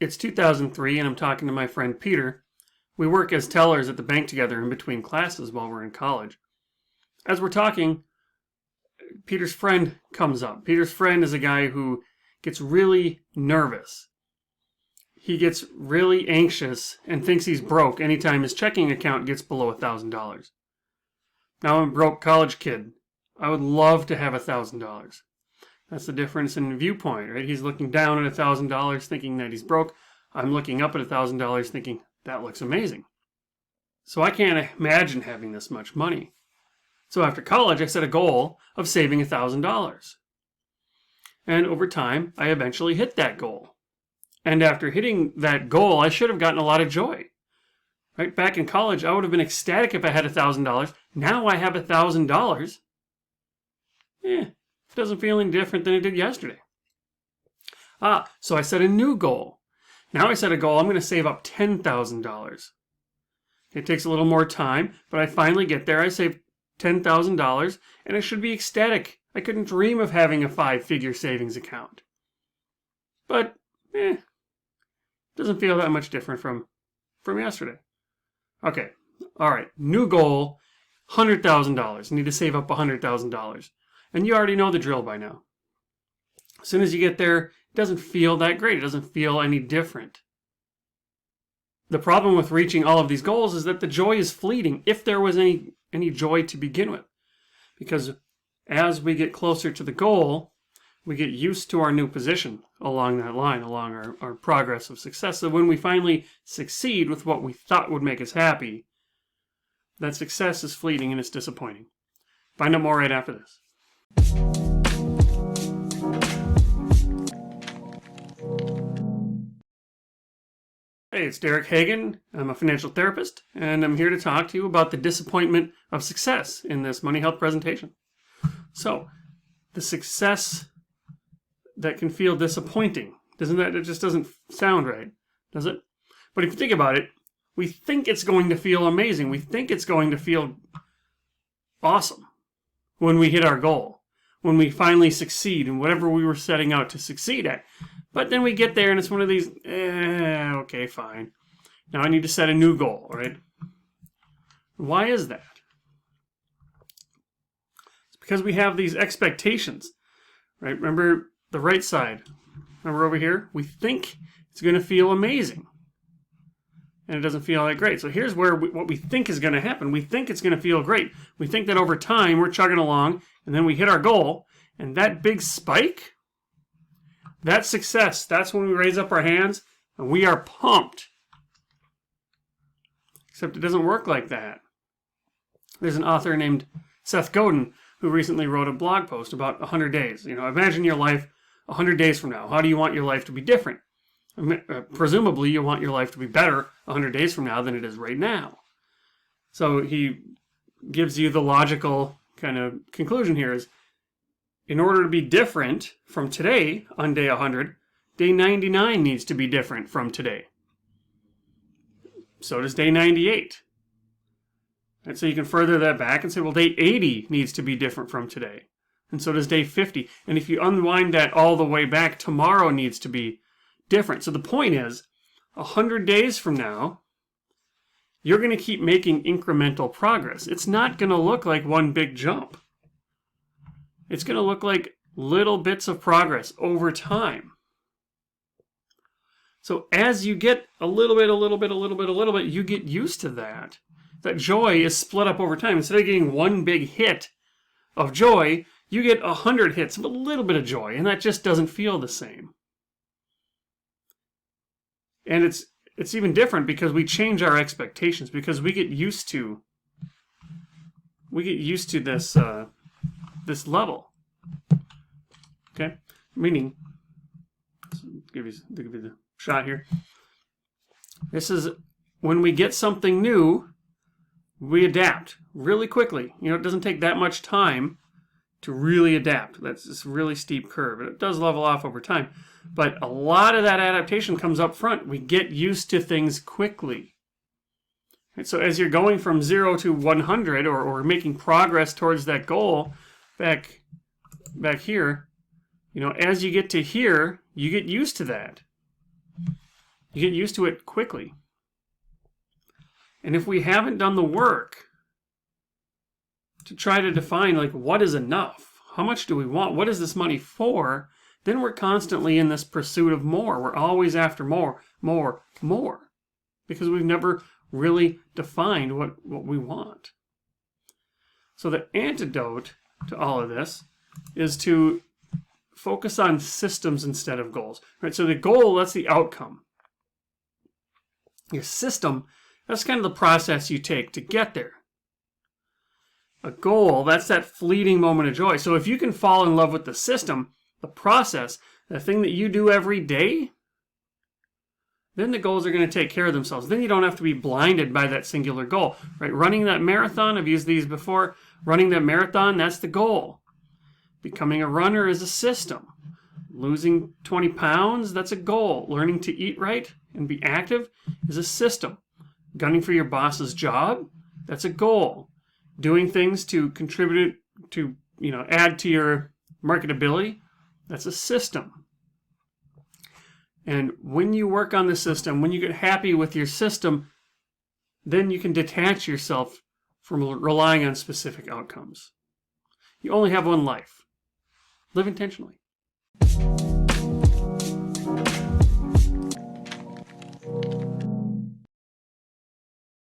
It's 2003 and I'm talking to my friend Peter. We work as tellers at the bank together in between classes while we're in college. As we're talking, Peter's friend comes up. Peter's friend is a guy who gets really nervous. He gets really anxious and thinks he's broke anytime his checking account gets below $1,000. Now I'm a broke college kid. I would love to have $1,000. That's the difference in viewpoint, right? He's looking down at $1,000 thinking that he's broke. I'm looking up at $1,000 thinking that looks amazing. So I can't imagine having this much money. So after college, I set a goal of saving $1,000. And over time, I eventually hit that goal. And after hitting that goal, I should have gotten a lot of joy. Right? Back in college, I would have been ecstatic if I had $1,000. Now I have $1,000. It doesn't feel any different than it did yesterday. So I set a new goal. Now I set a goal, I'm going to save up $10,000. It takes a little more time, but I finally get there. I save $10,000, and I should be ecstatic. I couldn't dream of having a 5-figure savings account. But, it doesn't feel that much different from yesterday. Okay, all right, new goal, $100,000. Need to save up $100,000. And you already know the drill by now. As soon as you get there, it doesn't feel that great. It doesn't feel any different. The problem with reaching all of these goals is that the joy is fleeting, if there was any joy to begin with. Because as we get closer to the goal, we get used to our new position along that line, along our progress of success. So when we finally succeed with what we thought would make us happy, that success is fleeting and it's disappointing. Find out more right after this. Hey, it's Derek Hagan. I'm a financial therapist, and I'm here to talk to you about the disappointment of success in this Money Health presentation. So, the success that can feel disappointing. It just doesn't sound right, does it? But if you think about it, we think it's going to feel amazing. We think it's going to feel awesome when we hit our goal, when we finally succeed in whatever we were setting out to succeed at. But then we get there and it's one of these, okay, fine. Now I need to set a new goal, right? Why is that? It's because we have these expectations, right? Remember the right side. Remember over here? We think it's going to feel amazing. And it doesn't feel that great. So here's where what we think is going to happen. We think it's going to feel great. We think that over time we're chugging along and then we hit our goal. And that big spike, that success, that's when we raise up our hands and we are pumped. Except it doesn't work like that. There's an author named Seth Godin who recently wrote a blog post about 100 days. Imagine your life 100 days from now. How do you want your life to be different? Presumably, you want your life to be better 100 days from now than it is right now. So he gives you the logical kind of conclusion here is, in order to be different from today on day 100, day 99 needs to be different from today. So does day 98. And so you can further that back and say, well, day 80 needs to be different from today. And so does day 50. And if you unwind that all the way back, tomorrow needs to be different. So the point is, 100 days from now, you're going to keep making incremental progress. It's not going to look like one big jump. It's going to look like little bits of progress over time. So as you get a little bit, you get used to that. That joy is split up over time. Instead of getting one big hit of joy, you get 100 hits of a little bit of joy, and that just doesn't feel the same. And it's even different because we change our expectations, because we get used to this this level. Okay? Meaning, give you the shot here. This is when we get something new, we adapt really quickly. It doesn't take that much time to really adapt. That's this really steep curve. It does level off over time. But a lot of that adaptation comes up front. We get used to things quickly. And so as you're going from 0 to 100 or making progress towards that goal back here, as you get to here, you get used to that. You get used to it quickly. And if we haven't done the work to try to define, like, what is enough? How much do we want? What is this money for? Then we're constantly in this pursuit of more. We're always after more, more, more. Because we've never really defined what we want. So the antidote to all of this is to focus on systems instead of goals. Right? So the goal, that's the outcome. Your system, that's kind of the process you take to get there. A goal, that's that fleeting moment of joy. So if you can fall in love with the system, the process, the thing that you do every day, then the goals are going to take care of themselves. Then you don't have to be blinded by that singular goal. Right? Running that marathon, I've used these before. Running that marathon, that's the goal. Becoming a runner is a system. Losing 20 pounds, that's a goal. Learning to eat right and be active is a system. Gunning for your boss's job, that's a goal. Doing things to contribute to, add to your marketability, that's a system. And when you work on the system, when you get happy with your system, then you can detach yourself from relying on specific outcomes. You only have one life. Live intentionally.